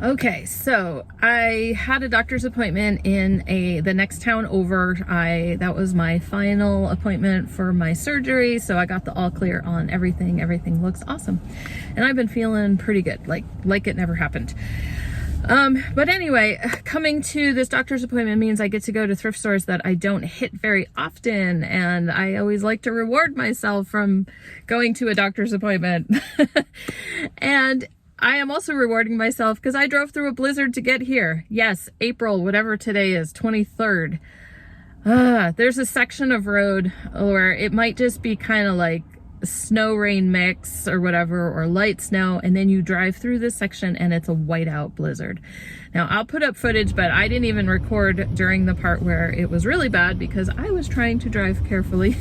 Okay, so I had a doctor's appointment in the next town over. That was my final appointment for my surgery, so I got the all clear on everything. Everything looks awesome, and I've been feeling pretty good, like it never happened. But anyway, coming to this doctor's appointment means I get to go to thrift stores that I don't hit very often, and I always like to reward myself from going to a doctor's appointment. And I am also rewarding myself because I drove through a blizzard to get here. Yes, April, whatever today is, 23rd. There's a section of road where it might just be kind of like snow rain mix or whatever, or light snow, and then you drive through this section and it's a whiteout blizzard. Now I'll put up footage, but I didn't even record during the part where it was really bad because I was trying to drive carefully.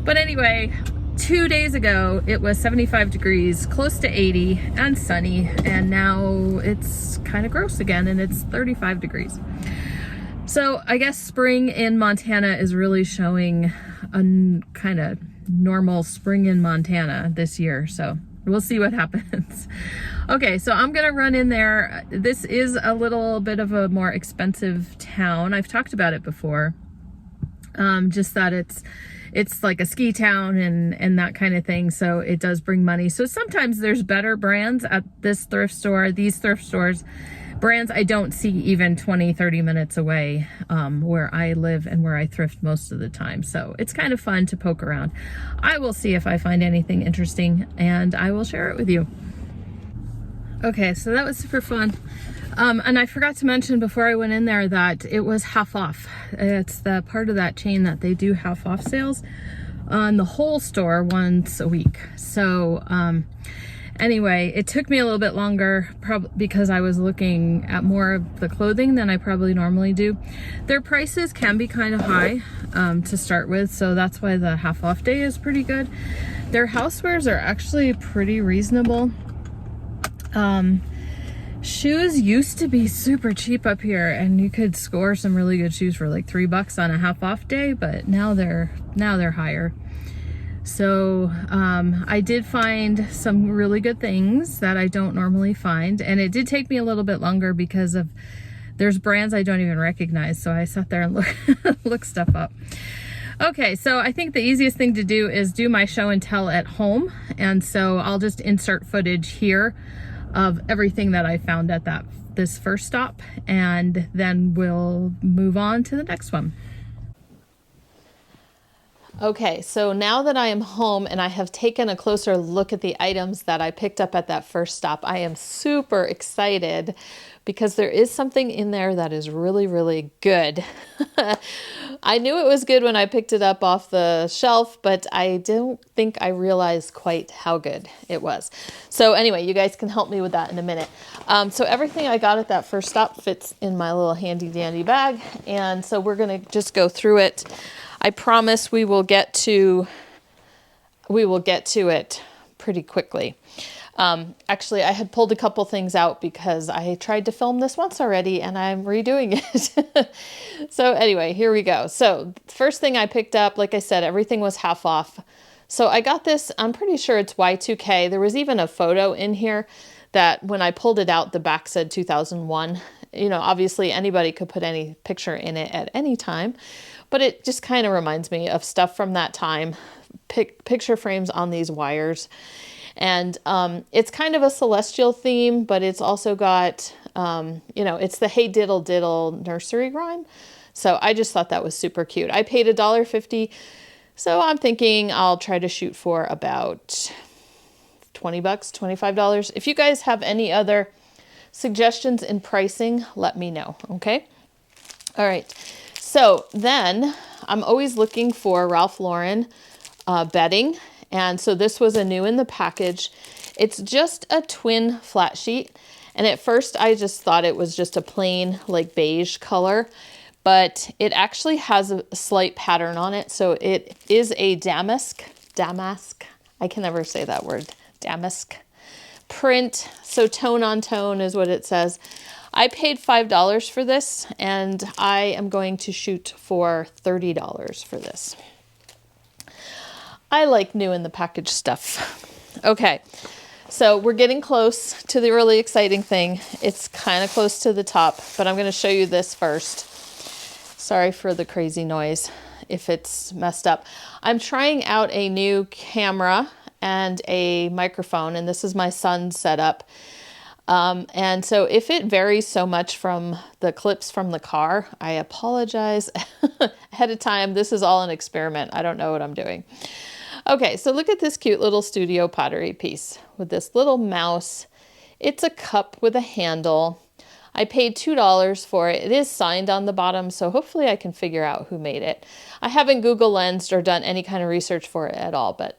But anyway, 2 days ago it was 75 degrees, close to 80, and sunny, and now it's kind of gross again and it's 35 degrees. So I guess spring in Montana is really showing a kind of normal spring in Montana this year, so we'll see what happens. Okay, so I'm gonna run in there. This is a little bit of a more expensive town. I've talked about it before, just that it's like a ski town and that kind of thing, so it does bring money. So sometimes there's better brands at this thrift store, these thrift stores, brands I don't see even 20-30 minutes away, where I live and where I thrift most of the time. So it's kind of fun to poke around. I will see if I find anything interesting and I will share it with you. Okay, so that was super fun. And I forgot to mention before I went in there that it was half off. It's the part of that chain that they do half off sales on the whole store once a week. So anyway, it took me a little bit longer, probably because I was looking at more of the clothing than I probably normally do. Their prices can be kind of high to start with, so that's why the half off day is pretty good. Their housewares are actually pretty reasonable. Shoes used to be super cheap up here, and you could score some really good shoes for like $3 on a half off day, but now they're higher. So I did find some really good things that I don't normally find, and it did take me a little bit longer because of there's brands I don't even recognize, so I sat there and look stuff up. Okay, so I think the easiest thing to do is do my show and tell at home, and so I'll just insert footage here of everything that I found at this first stop, and then we'll move on to the next one. Okay, so now that I am home and I have taken a closer look at the items that I picked up at that first stop, I am super excited because there is something in there that is really, really good. I knew it was good when I picked it up off the shelf, but I don't think I realized quite how good it was. So anyway, you guys can help me with that in a minute. So everything I got at that first stop fits in my little handy dandy bag, and so we're gonna just go through it. I promise we will get to it pretty quickly. Actually, I had pulled a couple things out because I tried to film this once already and I'm redoing it. So anyway, here we go. So first thing I picked up, like I said, everything was half off. So I got this, I'm pretty sure it's Y2K. There was even a photo in here that when I pulled it out, the back said 2001. You know, obviously anybody could put any picture in it at any time, but it just kind of reminds me of stuff from that time, picture frames on these wires. And it's kind of a celestial theme, but it's also got, you know, it's the Hey Diddle Diddle nursery rhyme. So I just thought that was super cute. I paid $1.50, so I'm thinking I'll try to shoot for about $20, $25. If you guys have any other suggestions in pricing, let me know, okay? All right, so then I'm always looking for Ralph Lauren bedding. And so this was a new in the package. It's just a twin flat sheet. And at first I just thought it was just a plain like beige color, but it actually has a slight pattern on it. So it is a damask, I can never say that word, damask print. So tone on tone is what it says. I paid $5 for this, and I am going to shoot for $30 for this. I like new in the package stuff. Okay, So we're getting close to the really exciting thing. It's kind of close to the top, but I'm going to show you this first. Sorry for the crazy noise if it's messed up. I'm trying out a new camera and a microphone, and this is my son's setup. And so if it varies so much from the clips from the car, I apologize ahead of time. This is all an experiment. I don't know what I'm doing. Okay, so look at this cute little studio pottery piece with this little mouse. It's a cup with a handle. I paid $2 for it. It is signed on the bottom, so hopefully I can figure out who made it. I haven't Google Lensed or done any kind of research for it at all, but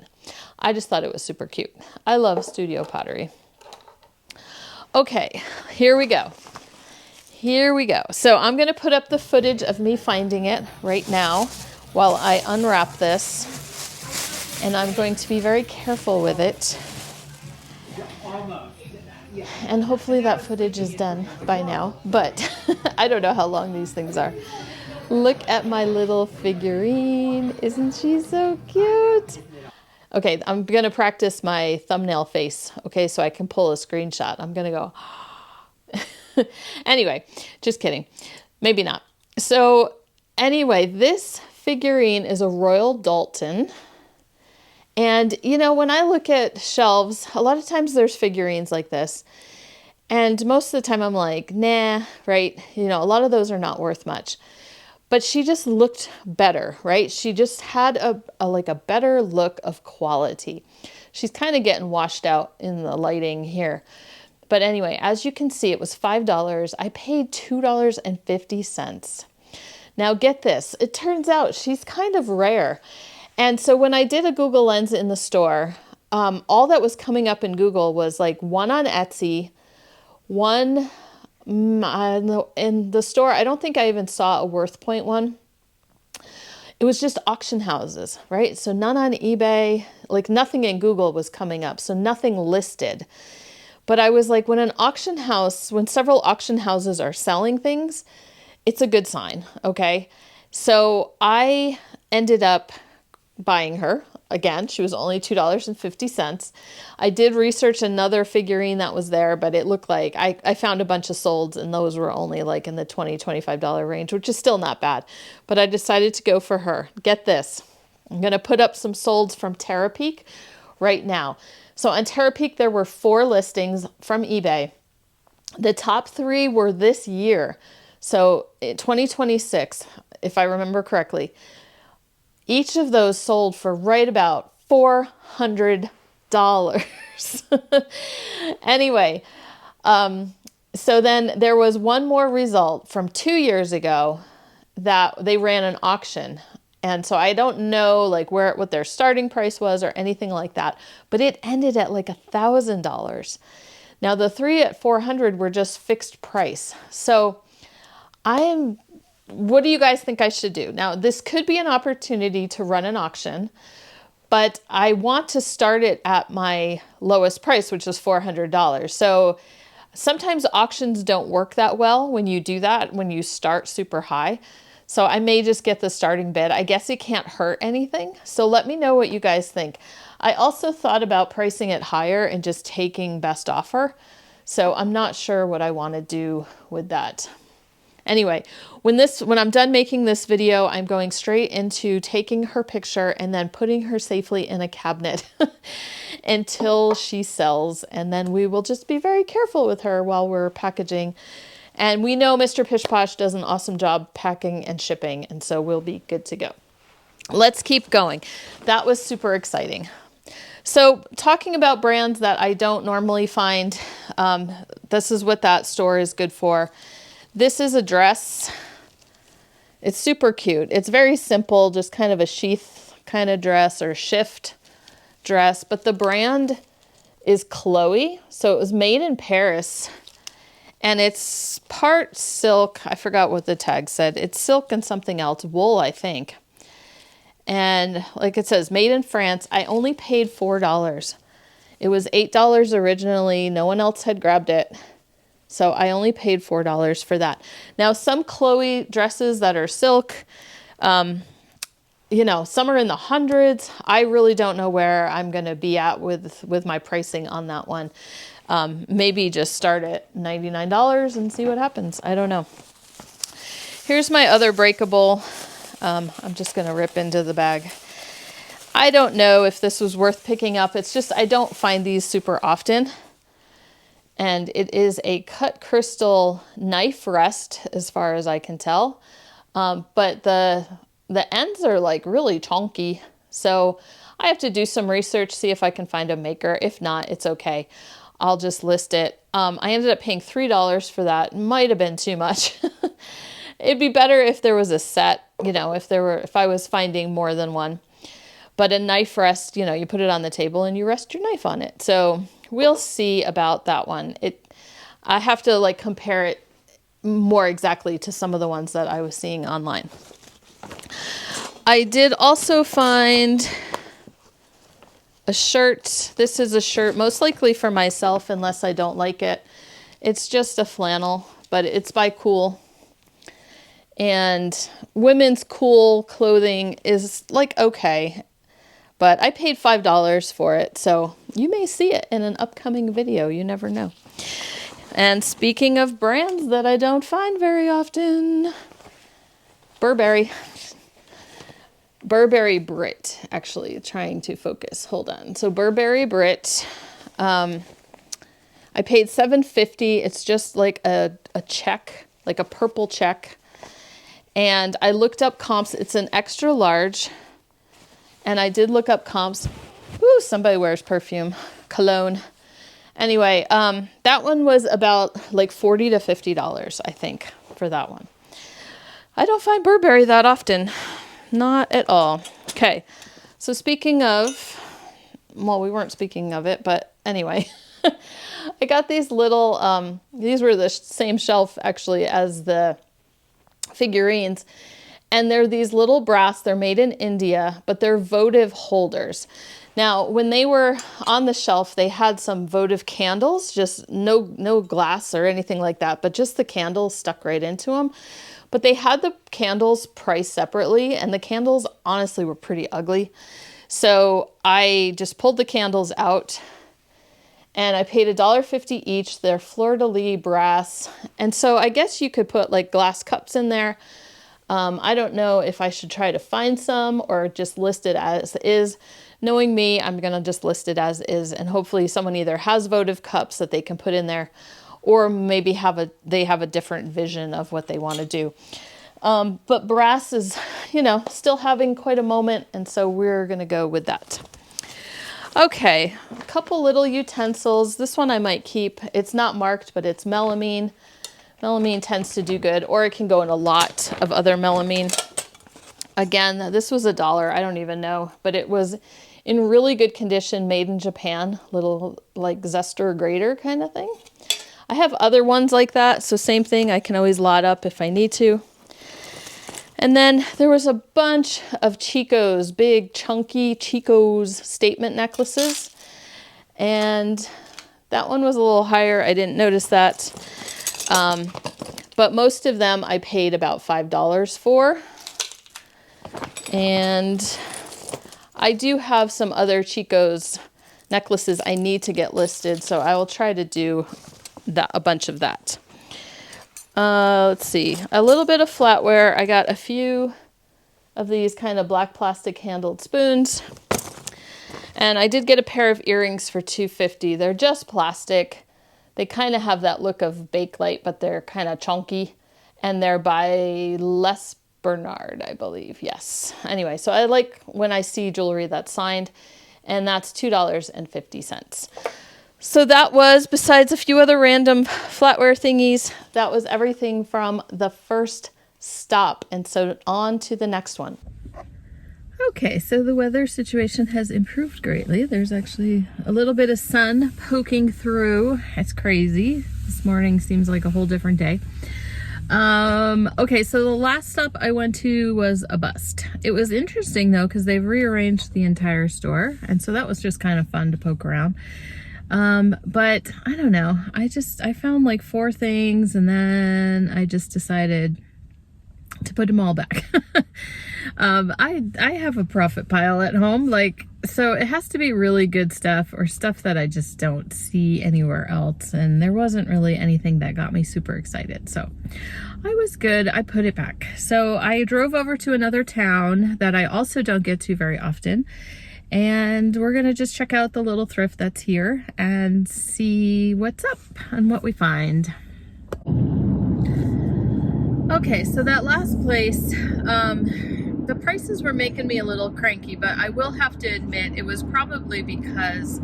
I just thought it was super cute. I love studio pottery. Okay, here we go. Here we go. So I'm going to put up the footage of me finding it right now while I unwrap this. And I'm going to be very careful with it. And hopefully that footage is done by now, but I don't know how long these things are. Look at my little figurine. Isn't she so cute? Okay, I'm going to practice my thumbnail face, okay, so I can pull a screenshot. I'm going to go, anyway, just kidding. Maybe not. So anyway, this figurine is a Royal Doulton. And, you know, when I look at shelves, a lot of times there's figurines like this. And most of the time I'm like, nah, right? You know, a lot of those are not worth much. But she just looked better, right? She just had a better look of quality. She's kind of getting washed out in the lighting here. But anyway, as you can see, it was $5. I paid $2.50. Now get this, it turns out she's kind of rare. And so when I did a Google Lens in the store, all that was coming up in Google was like one on Etsy, one in the store. I don't think I even saw a Worth Point one. It was just auction houses, right? So none on eBay, like nothing in Google was coming up. So nothing listed. But I was like, when several auction houses are selling things, it's a good sign, okay? So I ended up buying her. Again, she was only $2.50. I did research another figurine that was there, but it looked like I found a bunch of solds, and those were only like in the $20, $25 range, which is still not bad. But I decided to go for her. Get this. I'm going to put up some solds from Terapeak right now. So on Terapeak, there were 4 listings from eBay. The top 3 were this year. So 2026, if I remember correctly. Each of those sold for right about $400. Anyway, so then there was one more result from 2 years ago that they ran an auction. And so I don't know like what their starting price was or anything like that, but it ended at like $1,000. Now the 3 at $400 were just fixed price. So what do you guys think I should do? Now, this could be an opportunity to run an auction, but I want to start it at my lowest price, which is $400. So sometimes auctions don't work that well when you do that, when you start super high. So I may just get the starting bid. I guess it can't hurt anything. So let me know what you guys think. I also thought about pricing it higher and just taking best offer. So I'm not sure what I want to do with that. Anyway, when I'm done making this video, I'm going straight into taking her picture and then putting her safely in a cabinet until she sells. And then we will just be very careful with her while we're packaging. And we know Mr. Pish Posh does an awesome job packing and shipping, and so we'll be good to go. Let's keep going. That was super exciting. So talking about brands that I don't normally find, this is what that store is good for. This is a dress. It's super cute. It's very simple, just kind of a sheath kind of dress or shift dress, but the brand is Chloe. So it was made in Paris, and it's part silk. I forgot what the tag said. It's silk and something else, wool, I think. And like it says, made in France. I only paid $4. It was $8 originally. No one else had grabbed it. So I only paid $4 for that. Now, some Chloe dresses that are silk, you know, some are in the hundreds. I really don't know where I'm going to be at with my pricing on that one. Maybe just start at $99 and see what happens. I don't know. Here's my other breakable. I'm just going to rip into the bag. I don't know if this was worth picking up. It's just I don't find these super often. And it is a cut crystal knife rest as far as I can tell. But the ends are like really chunky. So I have to do some research, see if I can find a maker. If not, it's okay. I'll just list it. I ended up paying $3 for that. Might have been too much. It'd be better if there was a set, you know, if I was finding more than one. But a knife rest, you know, you put it on the table and you rest your knife on it. So we'll see about that one. I have to like compare it more exactly to some of the ones that I was seeing online. I did also find a shirt. This is a shirt most likely for myself unless I don't like it. It's just a flannel, but it's by Cool. And women's Cool clothing is like okay. But I paid $5 for it, so you may see it in an upcoming video. You never know. And speaking of brands that I don't find very often, Burberry Brit, actually, trying to focus. Hold on. So Burberry Brit, I paid $7.50. It's just like a check, like a purple check. And I looked up comps. It's an extra large. And I did look up comps. Ooh, somebody wears perfume, cologne. Anyway, that one was about like $40 to $50, I think, for that one. I don't find Burberry that often. Not at all. Okay, so speaking of, well, we weren't speaking of it, but anyway, I got these little, these were the same shelf actually as the figurines. And they're these little brass, they're made in India, but they're votive holders. Now, when they were on the shelf, they had some votive candles, just no glass or anything like that, but just the candles stuck right into them. But they had the candles priced separately, and the candles honestly were pretty ugly. So I just pulled the candles out, and I paid $1.50 each. They're fleur-de-lis brass. And so I guess you could put like glass cups in there. I don't know if I should try to find some or just list it as is. Knowing me, I'm going to just list it as is, and hopefully someone either has votive cups that they can put in there, or maybe they have a different vision of what they want to do. But brass is, you know, still having quite a moment, and so we're going to go with that. Okay, a couple little utensils. This one I might keep. It's not marked, but it's melamine. Melamine tends to do good, or it can go in a lot of other melamine. Again, this was $1. I don't even know, but it was in really good condition, made in Japan. Little like zester grater kind of thing. I have other ones like that, so same thing. I can always lot up if I need to. And then there was a bunch of Chico's, big chunky Chico's statement necklaces. And that one was a little higher. I didn't notice that. But most of them I paid about $5 for. And I do have some other Chico's necklaces I need to get listed, so I will try to do a bunch of that. Let's see, a little bit of flatware. I got a few of these kind of black plastic handled spoons. And I did get a pair of earrings for $2.50. They're just plastic. They kind of have that look of Bakelite, but they're kind of chunky. And they're by Les Bernard, I believe. Yes. Anyway, so I like when I see jewelry that's signed, and that's $2.50. So that was, besides a few other random flatware thingies, that was everything from the first stop. And so on to the next one. Okay, so the weather situation has improved greatly. There's actually a little bit of sun poking through. It's crazy. This morning seems like a whole different day. Okay, so the last stop I went to was a bust. It was interesting though, because they've rearranged the entire store. And so that was just kind of fun to poke around. But I don't know. I found like 4 things, and then I just decided to put them all back. I have a profit pile at home, like, so it has to be really good stuff or stuff that I just don't see anywhere else. And there wasn't really anything that got me super excited. So I was good. I put it back. So I drove over to another town that I also don't get to very often. And we're going to just check out the little thrift that's here and see what's up and what we find. Okay, so that last place, the prices were making me a little cranky, but I will have to admit it was probably because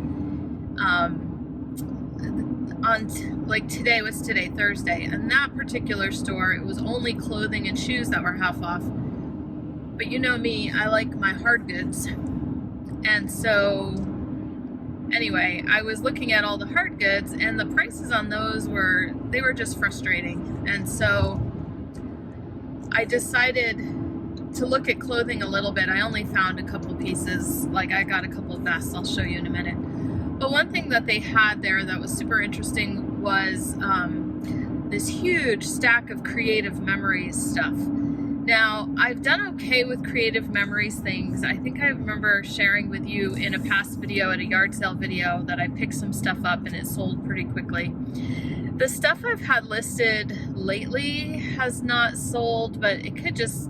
today, Thursday, and that particular store, it was only clothing and shoes that were half off. But you know me, I like my hard goods. And so anyway, I was looking at all the hard goods and the prices on those were just frustrating. And so I decided to look at clothing a little bit. I only found a couple pieces, like I got a couple of vests, I'll show you in a minute. But one thing that they had there that was super interesting was this huge stack of Creative Memories stuff. Now, I've done okay with Creative Memories things. I think I remember sharing with you in a past video, at a yard sale video, that I picked some stuff up and it sold pretty quickly. The stuff I've had listed lately has not sold, but it could just,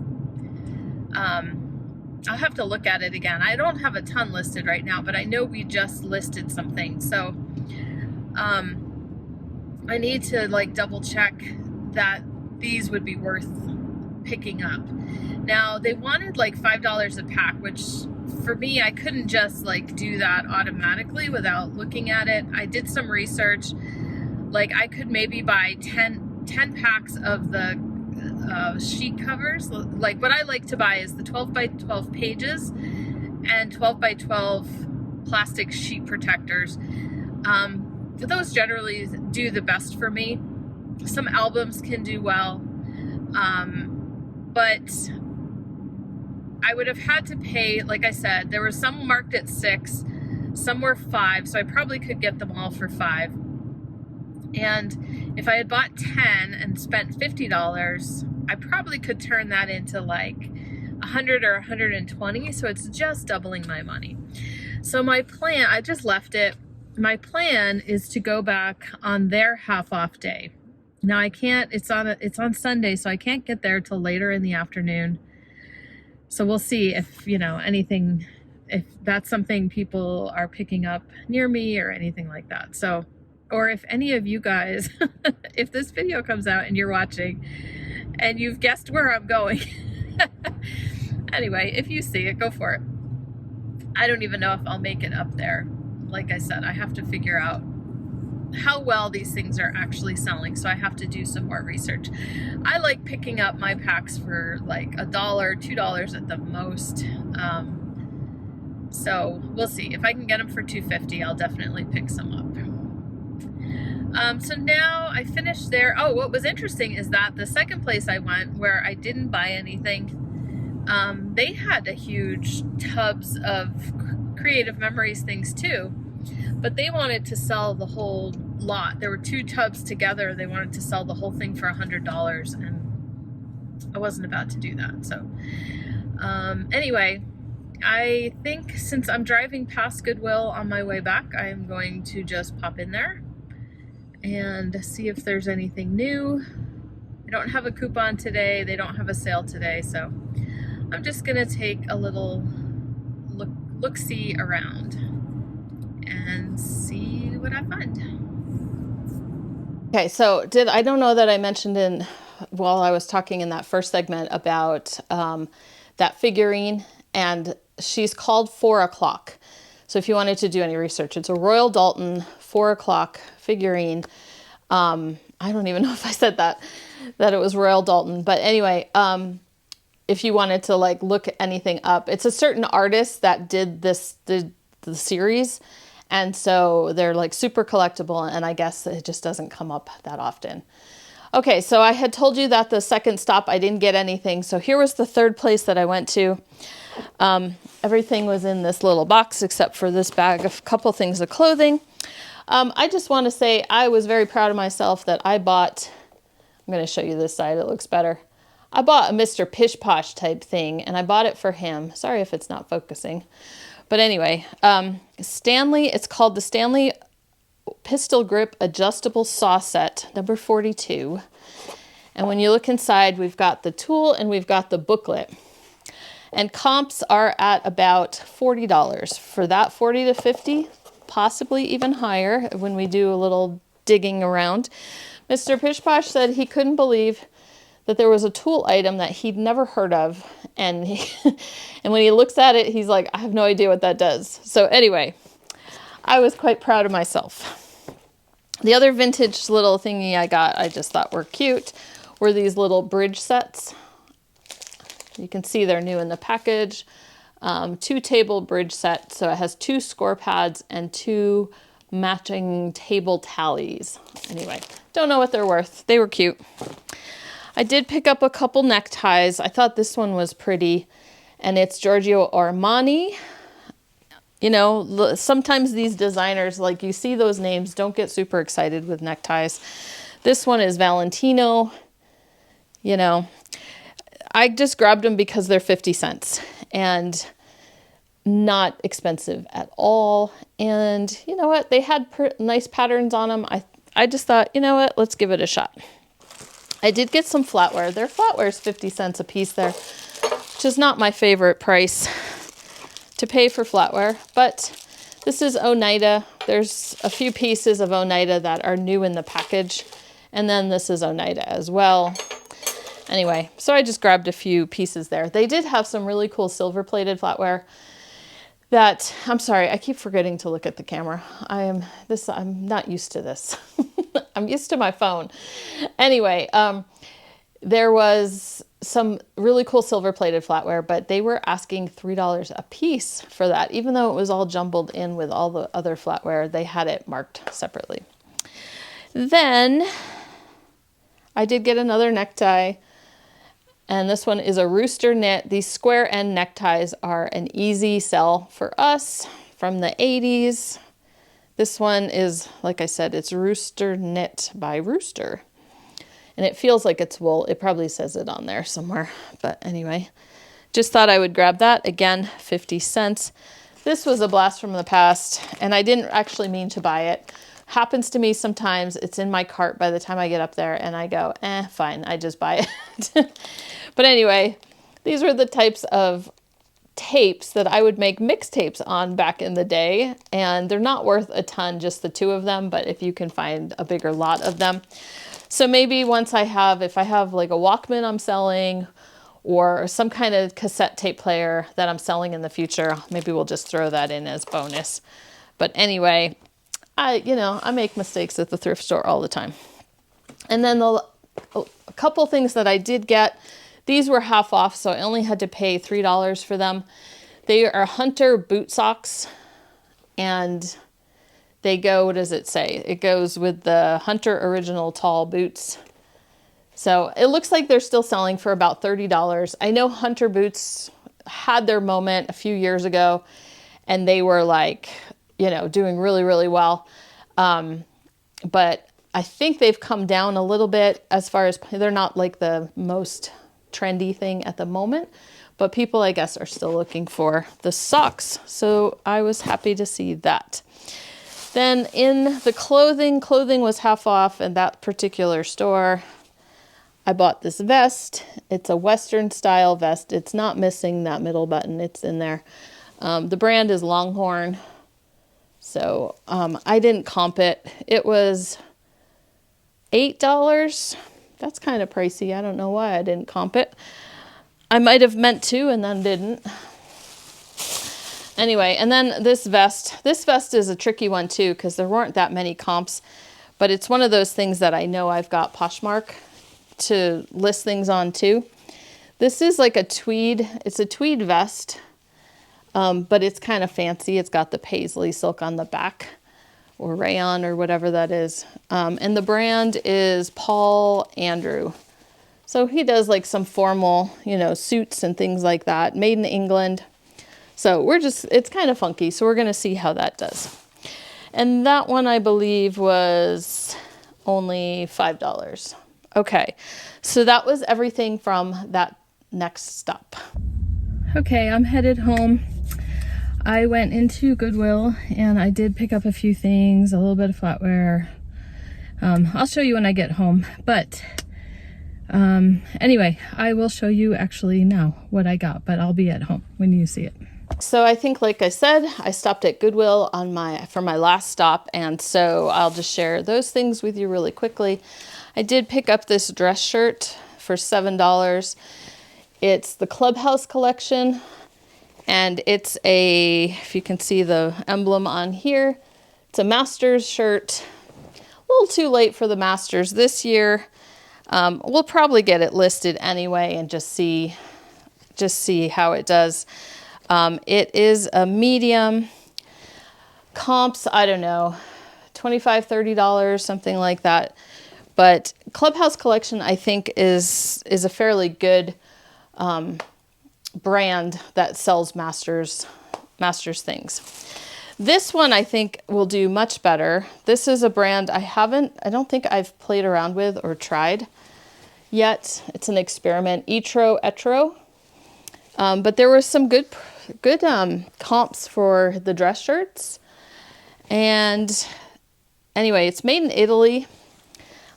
I'll have to look at it again. I don't have a ton listed right now, but I know we just listed something. So I need to like double check that these would be worth picking up. Now they wanted like $5 a pack, which for me, I couldn't just like do that automatically without looking at it. I did some research. Like I could maybe buy 10 packs of the sheet covers. Like what I like to buy is the 12 by 12 pages and 12 by 12 plastic sheet protectors. Those generally do the best for me. Some albums can do well. But I would have had to pay, like I said, there were some marked at $6, some were $5, so I probably could get them all for $5. And if I had bought 10 and spent $50, I probably could turn that into like 100 or 120, so it's just doubling my money. So my plan, I just left it. My plan is to go back on their half off day. Now I can't, it's on Sunday, so I can't get there till later in the afternoon. So we'll see if, you know, anything, if that's something people are picking up near me or anything like that. So, or if any of you guys, if this video comes out and you're watching and you've guessed where I'm going, anyway, if you see it, go for it. I don't even know if I'll make it up there. Like I said, I have to figure out how well these things are actually selling, so I have to do some more research. I like picking up my packs for like $1, $2 at the most. So we'll see. If I can get them for $2.50, I'll definitely pick some up. So now I finished there. Oh, what was interesting is that the second place I went where I didn't buy anything, they had a huge tubs of Creative Memories things too. But they wanted to sell the whole lot. There were 2 tubs together. They wanted to sell the whole thing for $100, and I wasn't about to do that. So anyway, I think since I'm driving past Goodwill on my way back, I am going to just pop in there and see if there's anything new. I don't have a coupon today. They don't have a sale today, so I'm just gonna take a little look-see around and see what I find. Okay, so I don't know that I mentioned while I was talking in that first segment about that figurine, and she's called 4 o'clock. So if you wanted to do any research, it's a Royal Dalton 4 o'clock figurine. I don't even know if I said that it was Royal Dalton, but anyway, if you wanted to like look anything up, it's a certain artist that did the series. And so they're like super collectible, and I guess it just doesn't come up that often. Okay, so I had told you that the second stop I didn't get anything. So here was the third place that I went to. Everything was in this little box except for this bag of a couple things of clothing. I just want to say I was very proud of myself that I bought, I'm going to show you this side, it looks better. I bought a Mr. Pish Posh type thing, and I bought it for him. Sorry if it's not focusing. But anyway, Stanley, it's called the Stanley Pistol Grip Adjustable Saw Set, number 42. And when you look inside, we've got the tool and we've got the booklet. And comps are at about $40. For that, 40 to 50, possibly even higher when we do a little digging around. Mr. Pish Posh said he couldn't believe that there was a tool item that he'd never heard of. And, and when he looks at it, he's like, I have no idea what that does. So anyway, I was quite proud of myself. The other vintage little thingy I got, I just thought were cute, were these little bridge sets. You can see they're new in the package. 2 table bridge set. So it has 2 score pads and 2 matching table tallies. Anyway, don't know what they're worth. They were cute. I did pick up a couple neckties. I thought this one was pretty, and it's Giorgio Armani. You know, sometimes these designers, like you see those names, don't get super excited with neckties. This one is Valentino. You know, I just grabbed them because they're 50 cents and not expensive at all. And you know what? They had nice patterns on them. I just thought, you know what? Let's give it a shot. I did get some flatware. Their flatware is 50 cents a piece there, which is not my favorite price to pay for flatware, but this is Oneida. There's a few pieces of Oneida that are new in the package, and then this is Oneida as well. Anyway, so I just grabbed a few pieces there. They did have some really cool silver-plated flatware that, I'm sorry, I keep forgetting to look at the camera. I'm not used to this. I'm used to my phone. Anyway, there was some really cool silver-plated flatware, but they were asking $3 a piece for that. Even though it was all jumbled in with all the other flatware, they had it marked separately. Then I did get another necktie, and this one is a rooster knit. These square end neckties are an easy sell for us from the 80s. This one is, like I said, it's rooster knit by Rooster. And it feels like it's wool. It probably says it on there somewhere. But anyway, just thought I would grab that. Again, 50 cents. This was a blast from the past, and I didn't actually mean to buy it. Happens to me sometimes. It's in my cart by the time I get up there, and I go, fine, I just buy it. But anyway, these were the types of tapes that I would make mixtapes on back in the day, and they're not worth a ton, just the 2 of them, but if you can find a bigger lot of them. So maybe once if I have like a Walkman I'm selling, or some kind of cassette tape player that I'm selling in the future, maybe we'll just throw that in as bonus. But anyway, I make mistakes at the thrift store all the time. And then a couple things that I did get, these were half off, so I only had to pay $3 for them. They are Hunter boot socks, and they go, what does it say? It goes with the Hunter original tall boots. So it looks like they're still selling for about $30. I know Hunter boots had their moment a few years ago, and they were like, doing really, really well. But I think they've come down a little bit as far as, they're not like the most trendy thing at the moment, but people, I guess, are still looking for the socks. So I was happy to see that. Then in the clothing was half off in that particular store. I bought this vest. It's a Western style vest. It's not missing that middle button. It's in there. The brand is Longhorn. So I didn't comp it. It was $8. That's kind of pricey. I don't know why I didn't comp it. I might have meant to and then didn't. Anyway, and then this vest. This vest is a tricky one too, because there weren't that many comps. But it's one of those things that I know I've got Poshmark to list things on too. This is like a tweed. It's a tweed vest. But it's kind of fancy. It's got the paisley silk on the back, or rayon, or whatever that is. And the brand is Paul Andrew. So he does like some formal, suits and things like that, made in England. So it's kind of funky. So we're going to see how that does. And that one, I believe, was only $5. Okay, so that was everything from that next stop. Okay, I'm headed home. I went into Goodwill and I did pick up a few things, a little bit of flatware. I'll show you when I get home, but anyway, I will show you actually now what I got, but I'll be at home when you see it. So I think, like I said, I stopped at Goodwill for my last stop, and so I'll just share those things with you really quickly. I did pick up this dress shirt for $7. It's the Clubhouse collection. And it's if you can see the emblem on here, it's a Masters shirt. A little too late for the Masters this year. We'll probably get it listed anyway and just see how it does. It is a medium. Comps, I don't know, $25, $30, something like that. But Clubhouse collection, I think, is a fairly good brand that sells Masters things. This one I think will do much better. This is a brand I don't think I've played around with or tried yet. It's an experiment, Etro. But there were some good comps for the dress shirts. And anyway, it's made in Italy.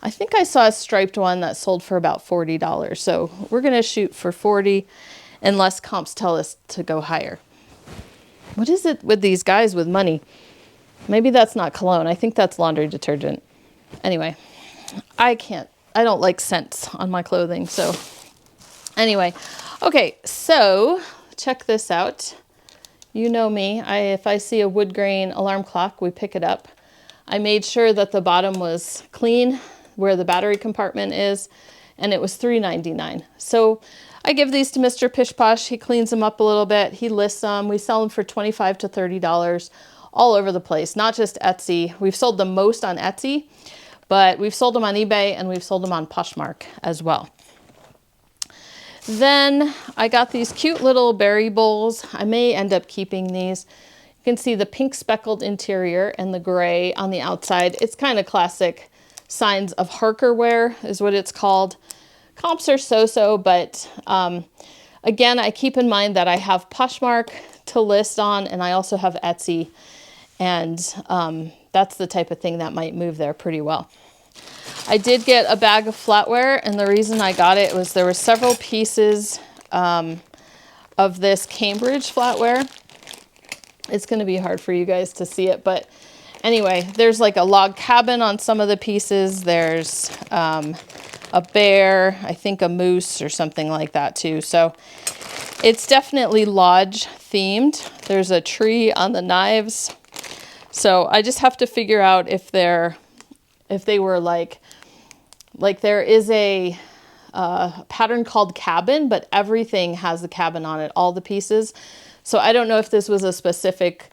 I think I saw a striped one that sold for about $40. So we're going to shoot for $40 unless comps tell us to go higher. What is it with these guys with money? Maybe that's not cologne. I think that's laundry detergent. Anyway, I don't like scents on my clothing. So anyway, okay, so check this out. You know me. If I see a wood grain alarm clock, we pick it up. I made sure that the bottom was clean where the battery compartment is, and it was $3.99. So I give these to Mr. Pish Posh. He cleans them up a little bit. He lists them. We sell them for $25 to $30 all over the place, not just Etsy. We've sold them most on Etsy, but we've sold them on eBay and we've sold them on Poshmark as well. Then I got these cute little berry bowls. I may end up keeping these. You can see the pink speckled interior and the gray on the outside. It's kind of classic signs of Harker wear is what it's called. Comps are so-so, but again, I keep in mind that I have Poshmark to list on, and I also have Etsy, and that's the type of thing that might move there pretty well. I did get a bag of flatware, and the reason I got it was there were several pieces of this Cambridge flatware. It's going to be hard for you guys to see it, but anyway, there's like a log cabin on some of the pieces. There's a bear, I think a moose or something like that too. So it's definitely lodge themed. There's a tree on the knives. So I just have to figure out if they were like there is a pattern called cabin, but everything has the cabin on it, all the pieces. So I don't know if this was a specific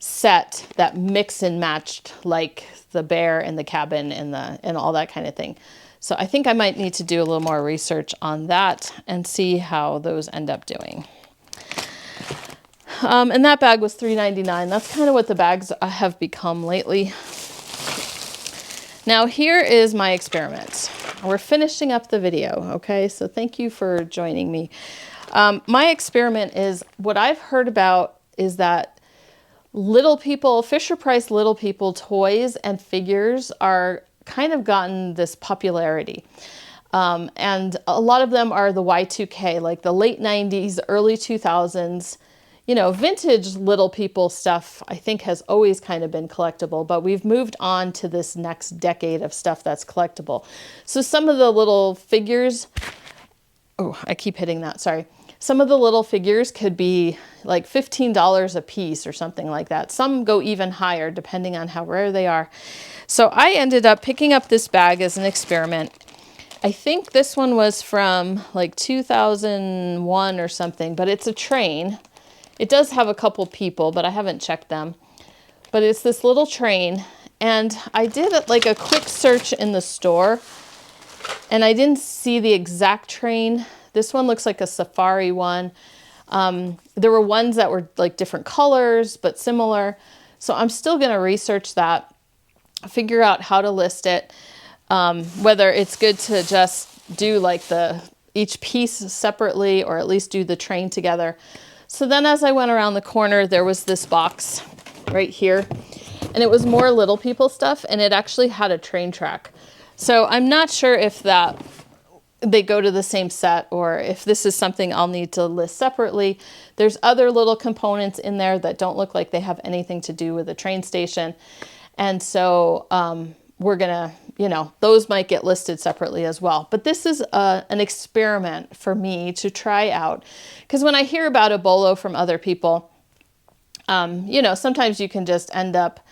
set that mix and matched like the bear and the cabin and all that kind of thing. So I think I might need to do a little more research on that and see how those end up doing. And that bag was $3.99. That's kind of what the bags have become lately. Now here is my experiment. We're finishing up the video, okay? So thank you for joining me. My experiment is, what I've heard about is that Fisher-Price Little People toys and figures are kind of gotten this popularity. And a lot of them are the Y2K, like the late 90s, early 2000s. You know, vintage Little People stuff, I think, has always kind of been collectible, but we've moved on to this next decade of stuff that's collectible. So some of the little figures, oh, I keep hitting that, sorry. Some of the little figures could be like $15 a piece or something like that. Some go even higher depending on how rare they are. So I ended up picking up this bag as an experiment. I think this one was from like 2001 or something, but it's a train. It does have a couple people, but I haven't checked them. But it's this little train, and I did like a quick search in the store, and I didn't see the exact train. This one looks like a safari one. There were ones that were like different colors, but similar. So I'm still going to research that, figure out how to list it. whether it's good to just do like each piece separately, or at least do the train together. So then as I went around the corner, there was this box right here, and it was more Little People stuff, and it actually had a train track. So I'm not sure if they go to the same set, or if this is something I'll need to list separately. There's other little components in there that don't look like they have anything to do with a train station. And so we're gonna, those might get listed separately as well. But this is an experiment for me to try out. Because when I hear about a bolo from other people, sometimes you can just end up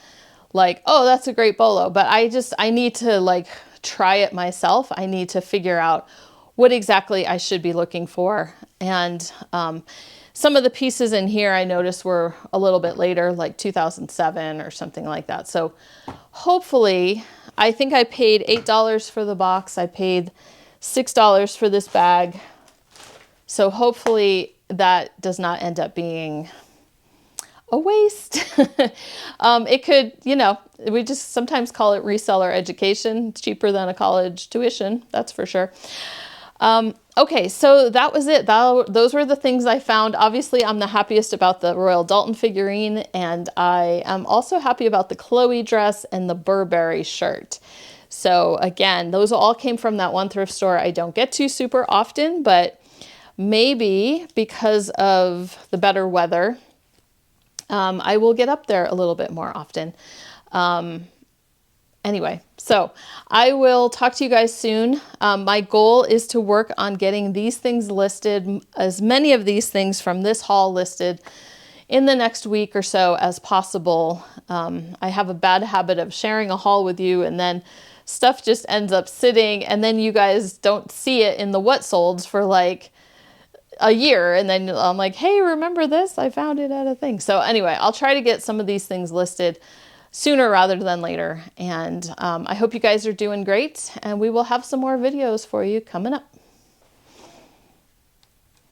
like, oh, that's a great bolo. But I need to like try it myself. I need to figure out what exactly I should be looking for. And some of the pieces in here I noticed were a little bit later, like 2007 or something like that. So hopefully, I think I paid $8 for the box. I paid $6 for this bag. So hopefully that does not end up being a waste. It could, we just sometimes call it reseller education. It's cheaper than a college tuition, that's for sure. Okay, so that was it. Those were the things I found. Obviously, I'm the happiest about the Royal Dalton figurine, and I am also happy about the Chloe dress and the Burberry shirt. So again, those all came from that one thrift store I don't get to super often, but maybe because of the better weather, I will get up there a little bit more often. Anyway, so I will talk to you guys soon. My goal is to work on getting these things listed, as many of these things from this haul listed in the next week or so as possible. I have a bad habit of sharing a haul with you, and then stuff just ends up sitting, and then you guys don't see it in the what solds for like a year, and then I'm like, hey, remember this? I found it at a thing. So anyway, I'll try to get some of these things listed sooner rather than later. And I hope you guys are doing great, and we will have some more videos for you coming up.